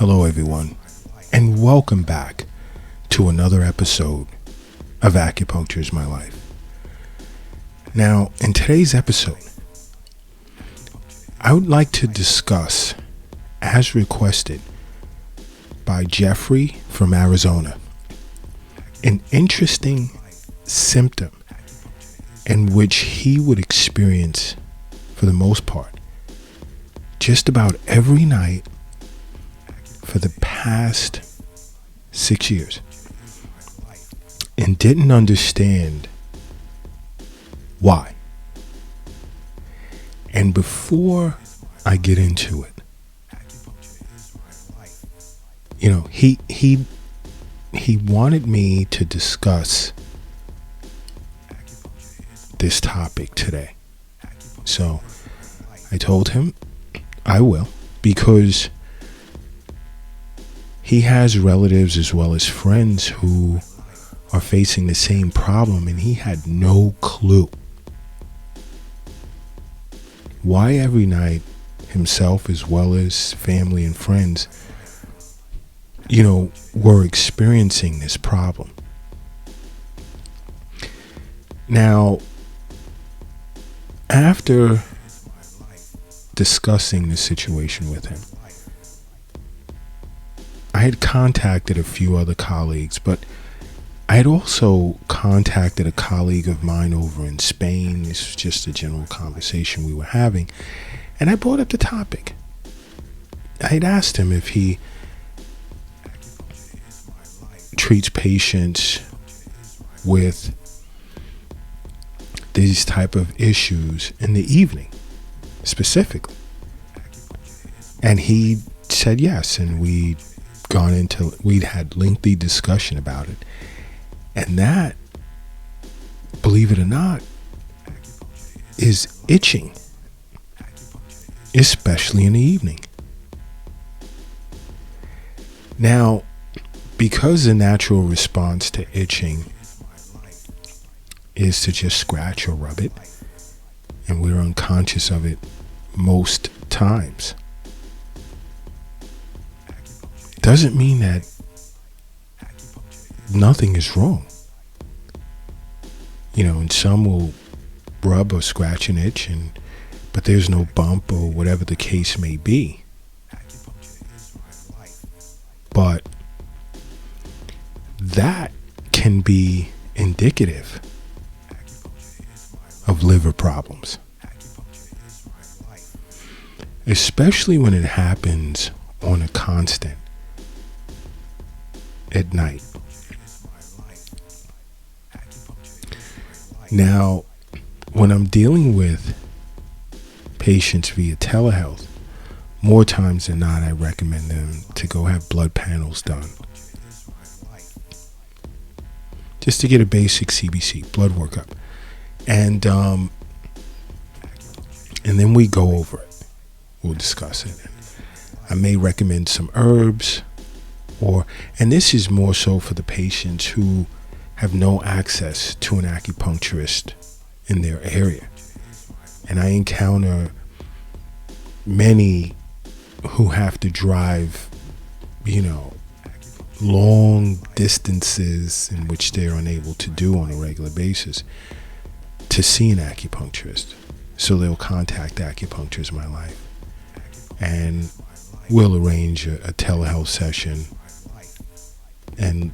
Hello, everyone, and welcome back to another episode of Acupuncture is My Life. Now, in today's episode, I would like to discuss, as requested by Jeffrey from Arizona, an interesting symptom in which he would experience, for the most part, just about every night for the past 6 years, and didn't understand why. And before I get into it, he wanted me to discuss this topic today. So I told him I will, because he has relatives as well as friends who are facing the same problem, and he had no clue why every night himself as well as family and friends, were experiencing this problem. Now, after discussing the situation with him, I had contacted a few other colleagues, but I had also contacted a colleague of mine over in Spain. This was just a general conversation we were having, and I brought up the topic. I had asked him if he treats patients with these type of issues in the evening, specifically. And he said yes, and we'd had lengthy discussion about it. And that, believe it or not, is itching, especially in the evening. Now, because the natural response to itching is to just scratch or rub it, and we're unconscious of it most times, doesn't mean that nothing is wrong. And some will rub or scratch an itch, but there's no bump or whatever the case may be. But that can be indicative of liver problems, especially when it happens on a constant at night. Now, when I'm dealing with patients via telehealth, more times than not, I recommend them to go have blood panels done, just to get a basic CBC blood workup, and then we go over it. We'll discuss it. I may recommend some herbs, and this is more so for the patients who have no access to an acupuncturist in their area. And I encounter many who have to drive, long distances in which they're unable to do on a regular basis to see an acupuncturist. So they'll contact Acupuncture is My Life, and we'll arrange a telehealth session and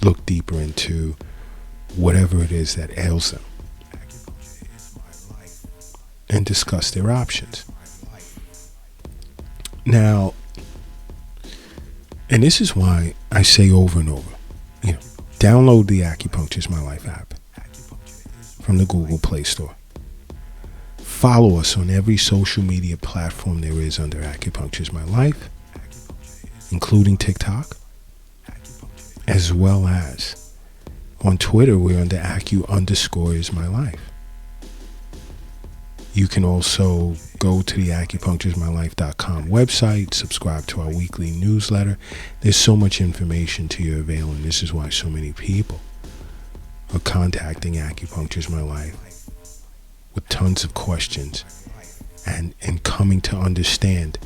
look deeper into whatever it is that ails them and discuss their options. Now, and this is why I say over and over, download the Acupuncture is My Life app from the Google Play Store. Follow us on every social media platform there is under Acupuncture is My Life, including TikTok, as well as on Twitter, we're under Acu_is_my_life. You can also go to the acupunctureismylife.com website, subscribe to our weekly newsletter. There's so much information to your avail, and this is why so many people are contacting Acupuncture is My Life with tons of questions and coming to understand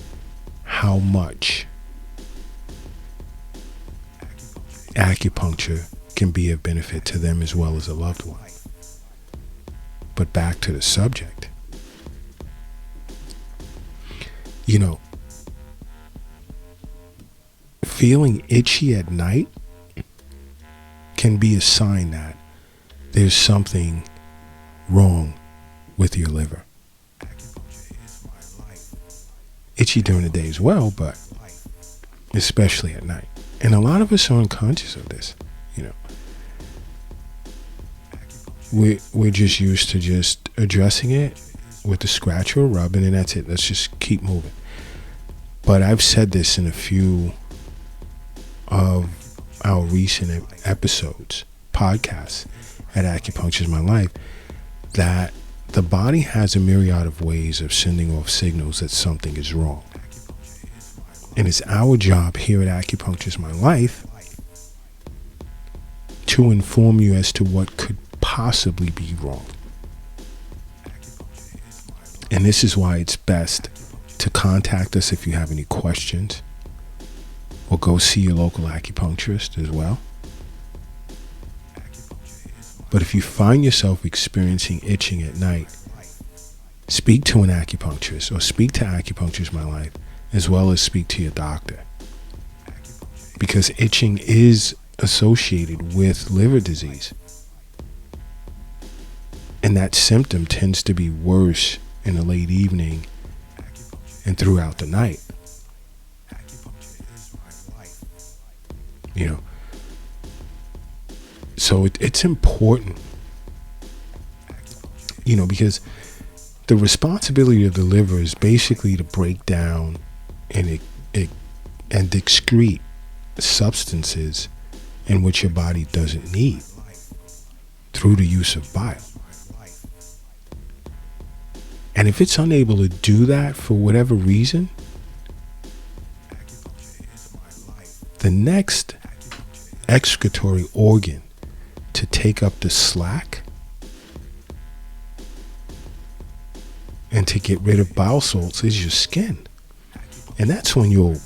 how much acupuncture can be of benefit to them as well as a loved one. But back to the subject. Feeling itchy at night can be a sign that there's something wrong with your liver. Itchy during the day as well, but especially at night. And a lot of us are unconscious of this. We're just used to just addressing it with a scratch or a rub, and then that's it. Let's just keep moving. But I've said this in a few of our recent episodes, podcasts at Acupuncture is My Life, that the body has a myriad of ways of sending off signals that something is wrong. And it's our job here at Acupuncture is My Life to inform you as to what could possibly be wrong. And this is why it's best to contact us if you have any questions, or go see your local acupuncturist as well. But if you find yourself experiencing itching at night, speak to an acupuncturist or speak to Acupuncture is My Life, as well as speak to your doctor. Because itching is associated with liver disease. And that symptom tends to be worse in the late evening and throughout the night. So it's important, because the responsibility of the liver is basically to break down and excrete substances in which your body doesn't need through the use of bile. And if it's unable to do that for whatever reason, the next excretory organ to take up the slack and to get rid of bile salts is your skin. And that's when you'll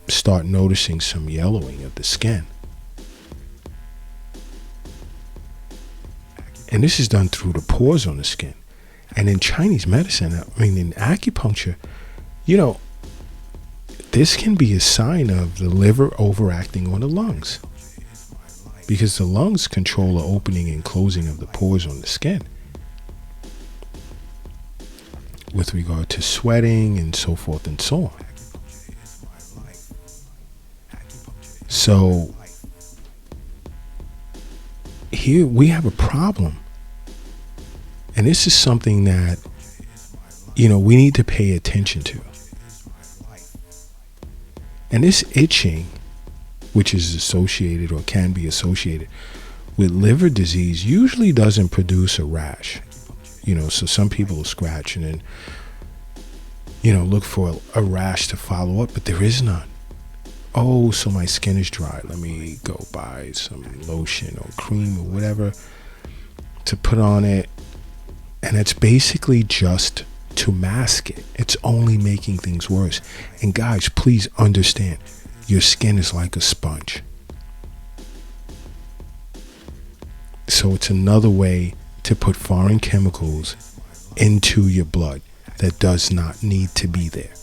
start noticing some yellowing of the skin. And this is done through the pores on the skin. And in Chinese medicine, in acupuncture, this can be a sign of the liver overacting on the lungs, because the lungs control the opening and closing of the pores on the skin with regard to sweating and so forth and so on. So here we have a problem. And this is something that, we need to pay attention to. And this itching, which is associated or can be associated with liver disease, usually doesn't produce a rash. So some people will scratch and then, look for a rash to follow up, but there is none. Oh, so my skin is dry. Let me go buy some lotion or cream or whatever to put on it. And it's basically just to mask it. It's only making things worse. And guys, please understand, your skin is like a sponge. So it's another way to put foreign chemicals into your blood that does not need to be there.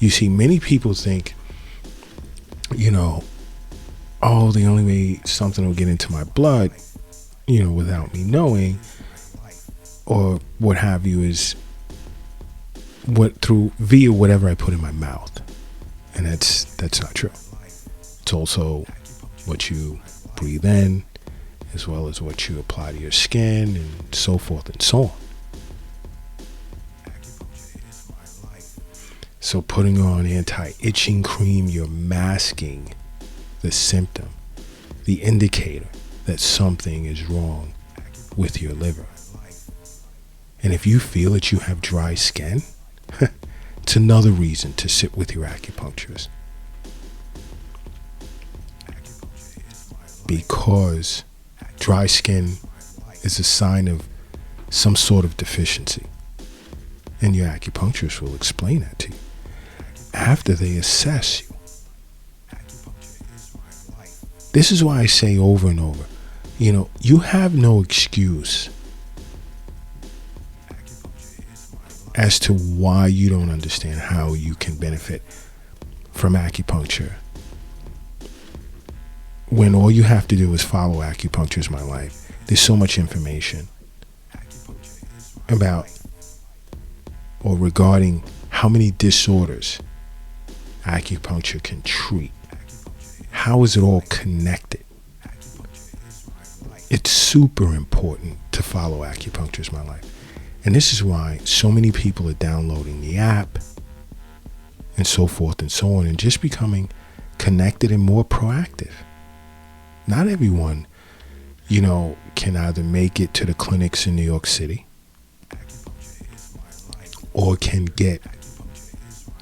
You see, many people think, oh, the only way something will get into my blood, without me knowing, or what have you, is via whatever I put in my mouth. And that's not true. It's also what you breathe in, as well as what you apply to your skin, and so forth and so on. So putting on anti-itching cream, you're masking the symptom, the indicator that something is wrong with your liver. And if you feel that you have dry skin, it's another reason to sit with your acupuncturist. Because dry skin is a sign of some sort of deficiency. And your acupuncturist will explain that to you after they assess you. This is why I say over and over, you have no excuse as to why you don't understand how you can benefit from acupuncture, when all you have to do is follow Acupuncture is My Life. There's so much information about or regarding how many disorders acupuncture can treat. How is it all connected? It's super important to follow Acupuncture is My Life. And this is why so many people are downloading the app and so forth and so on, and just becoming connected and more proactive. Not everyone, can either make it to the clinics in New York City or can get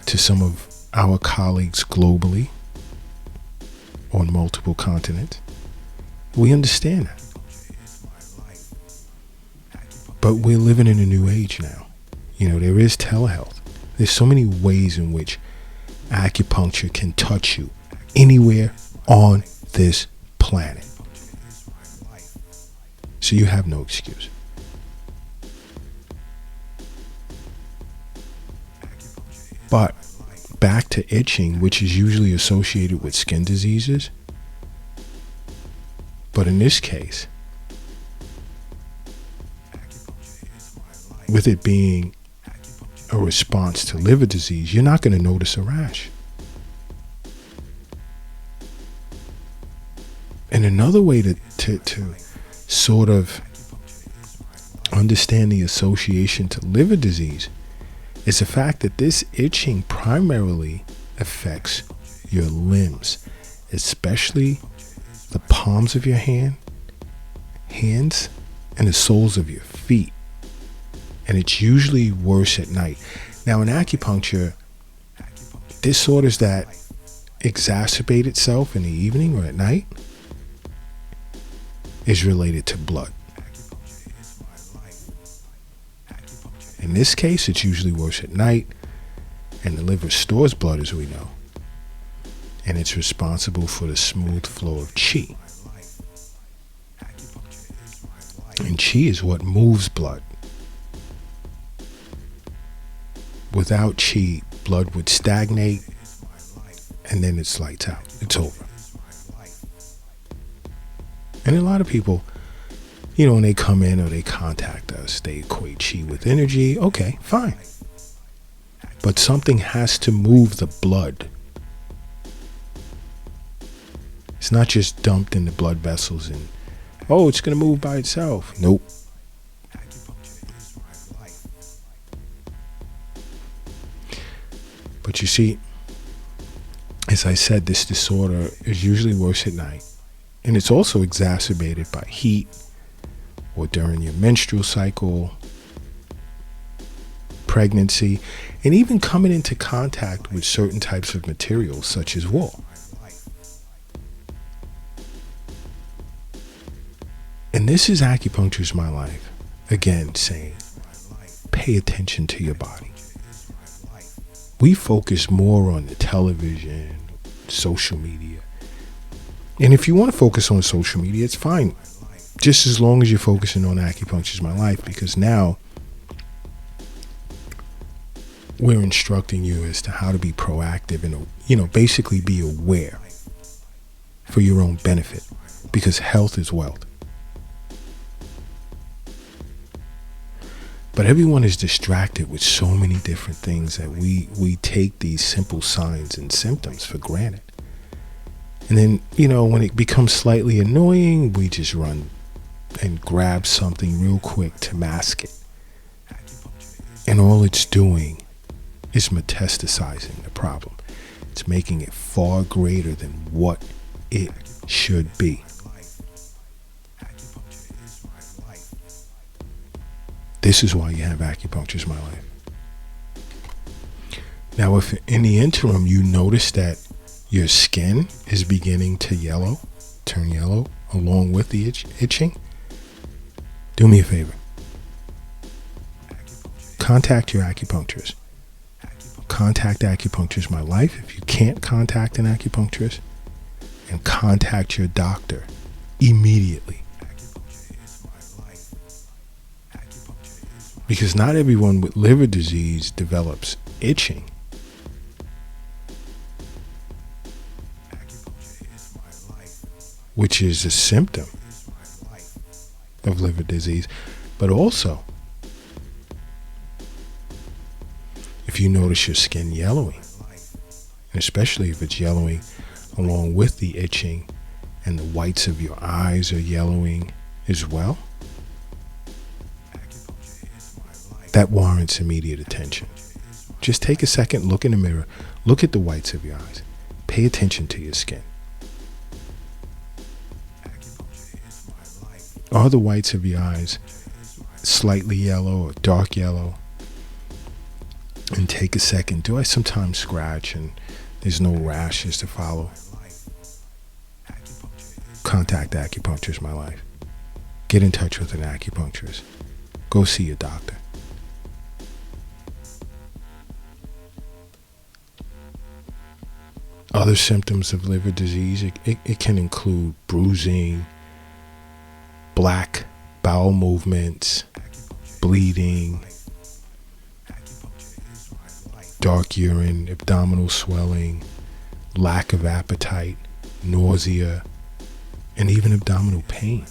to some of our colleagues globally on multiple continents. We understand that. But we're living in a new age now. There is telehealth. There's so many ways in which acupuncture can touch you anywhere on this planet. So you have no excuse. But back to itching, which is usually associated with skin diseases. But in this case, with it being a response to liver disease, you're not going to notice a rash. And another way to sort of understand the association to liver disease is the fact that this itching primarily affects your limbs, especially the palms of your hands, and the soles of your feet. And it's usually worse at night. Now in acupuncture, disorders that exacerbate itself in the evening or at night is related to blood. In this case, it's usually worse at night, and the liver stores blood, as we know, and it's responsible for the smooth flow of chi. And chi is what moves blood. Without chi, blood would stagnate, and then it's lights out. It's over. And a lot of people, when they come in or they contact us, they equate chi with energy. Okay, fine. But something has to move the blood. It's not just dumped in the blood vessels and, it's going to move by itself. Nope. But you see, as I said, this disorder is usually worse at night. And it's also exacerbated by heat or during your menstrual cycle, pregnancy, and even coming into contact with certain types of materials such as wool. And this is Acupuncture is My Life. Again, saying, pay attention to your body. We focus more on the television, social media. And if you want to focus on social media, it's fine. Just as long as you're focusing on Acupuncture is My Life, because now we're instructing you as to how to be proactive and, basically be aware for your own benefit, because health is wealth. But everyone is distracted with so many different things that we take these simple signs and symptoms for granted. And then, when it becomes slightly annoying, we just run and grab something real quick to mask it. And all it's doing is metastasizing the problem. It's making it far greater than what it should be. This is why you have Acupuncture is My Life. Now, if in the interim you notice that your skin is beginning to turn yellow, along with the itching, do me a favor. Contact your acupuncturist. Contact Acupuncture is My Life if you can't contact an acupuncturist, and contact your doctor immediately. Because not everyone with liver disease develops itching. Which is a symptom of liver disease. But also, if you notice your skin yellowing, and especially if it's yellowing along with the itching and the whites of your eyes are yellowing as well, that warrants immediate attention. Just take a second, look in the mirror, look at the whites of your eyes, pay attention to your skin. Are the whites of your eyes slightly yellow or dark yellow? And take a second. Do I sometimes scratch and there's no rashes to follow? Contact Acupuncture is my life. Get in touch with an acupuncturist. Go see your doctor. Other symptoms of liver disease, it can include bruising, black bowel movements, bleeding, dark urine, abdominal swelling, lack of appetite, nausea, and even abdominal pain.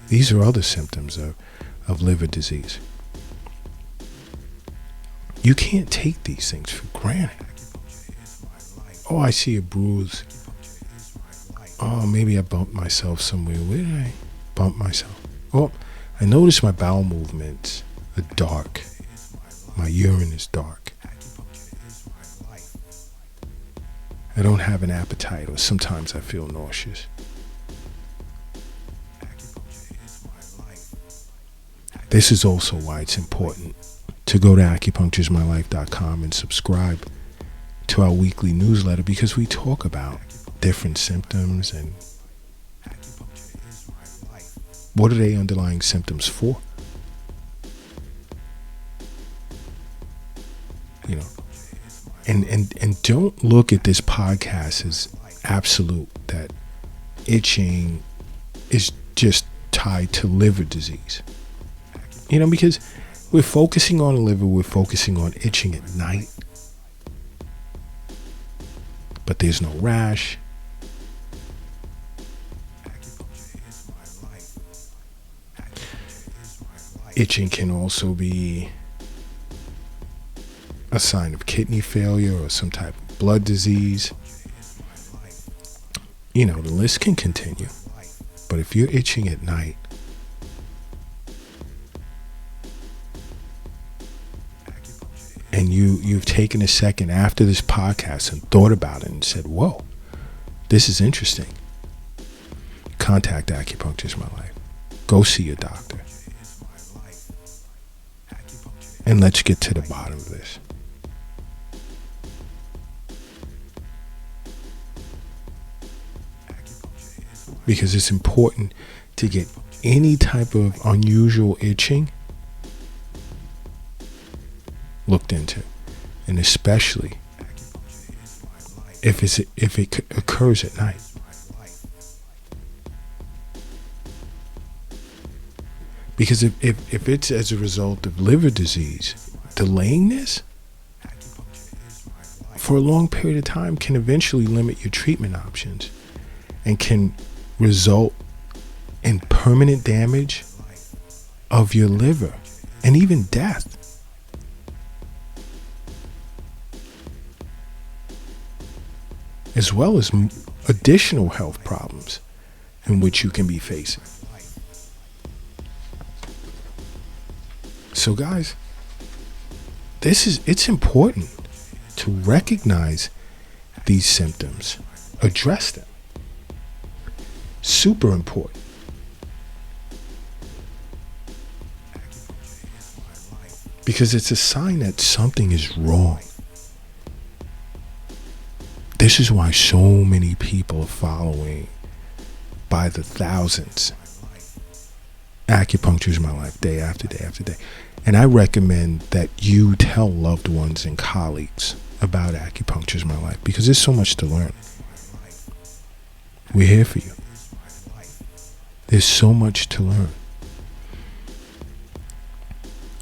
These are other symptoms of liver disease. You can't take these things for granted. Oh, I see a bruise. Oh, maybe I bumped myself somewhere. Where did I bump myself? Oh, I noticed my bowel movements are dark. My urine is dark. I don't have an appetite, or sometimes I feel nauseous. This is also why it's important to go to acupuncturesmylife.com and subscribe to our weekly newsletter, because we talk about different symptoms and what are they underlying symptoms for. You know, and don't look at this podcast as absolute, that itching is just tied to liver disease. You know, because we're focusing on the liver, we're focusing on itching at night, but there's no rash. Itching can also be a sign of kidney failure or some type of blood disease. You know, the list can continue. But if you're itching at night, and you've taken a second after this podcast and thought about it and said, whoa, this is interesting, contact Acupuncture is my life. Go see your doctor. And let's get to the bottom of this. Because it's important to get any type of unusual itching looked into, and especially if it occurs at night. Because if it's as a result of liver disease, delaying this for a long period of time can eventually limit your treatment options and can result in permanent damage of your liver and even death. As well as additional health problems in which you can be facing. So guys, it's important to recognize these symptoms, address them. Super important. Because it's a sign that something is wrong. This is why so many people are following by the thousands Acupuncture is my life, day after day after day. And I recommend that you tell loved ones and colleagues about Acupuncture is my life, because there's so much to learn. We're here for you. There's so much to learn.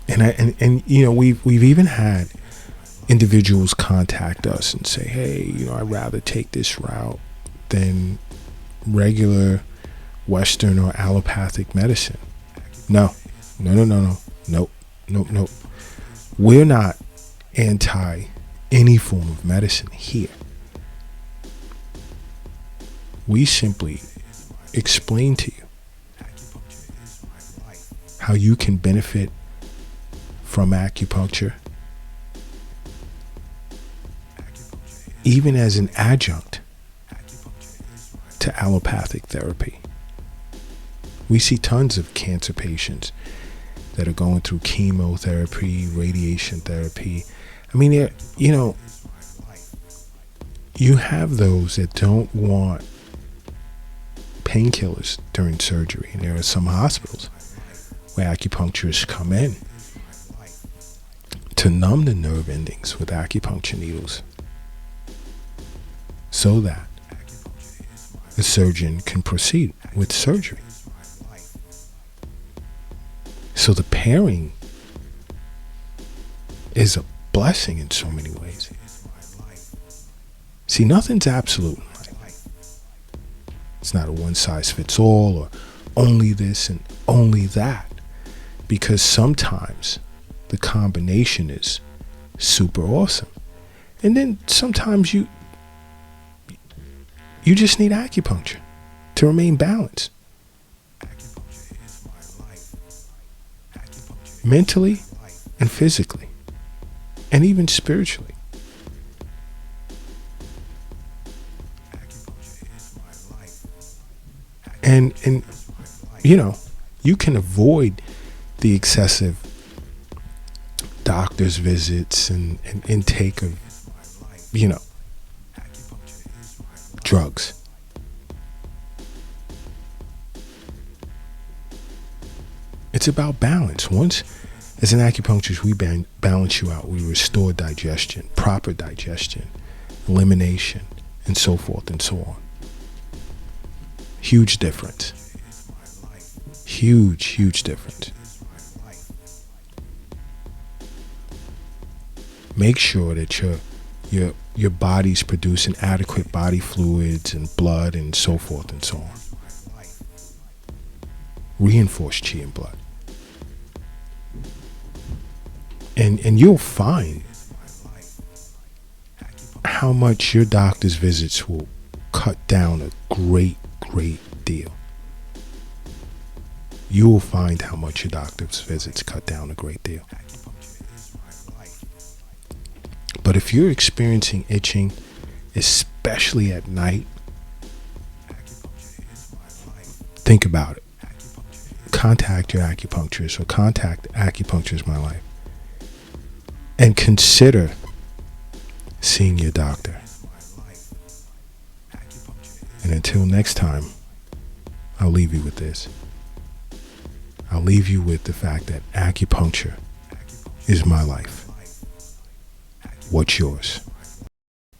And you know, we've even had individuals contact us and say, hey, you know, I'd rather take this route than regular Western or allopathic medicine. No. Nope. We're not anti any form of medicine here. We simply explain to you how you can benefit from acupuncture, even as an adjunct to allopathic therapy. We see tons of cancer patients that are going through chemotherapy, radiation therapy. I mean, you know, you have those that don't want painkillers during surgery. And there are some hospitals where acupuncturists come in to numb the nerve endings with acupuncture needles so that the surgeon can proceed with surgery. So the pairing is a blessing in so many ways. See, nothing's absolute in life. It's not a one-size-fits-all or only this and only that, because sometimes the combination is super awesome. And then sometimes you just need acupuncture to remain balanced. Mentally and physically, and even spiritually. And you know, you can avoid the excessive doctor's visits and intake of, you know, drugs. It's about balance. Once, as an acupuncturist, we balance you out. We restore digestion, proper digestion, elimination, and so forth and so on. Huge difference. Huge difference. Make sure that your body's producing adequate body fluids and blood and so forth and so on. Reinforce chi and blood. And you'll find how much your doctor's visits will cut down a great deal. You will find how much your doctor's visits cut down a great deal. But if you're experiencing itching, especially at night, think about it. Contact your acupuncturist or contact Acupuncture is My Life. And consider seeing your doctor. And until next time, I'll leave you with this. I'll leave you with the fact that acupuncture is my life. What's yours?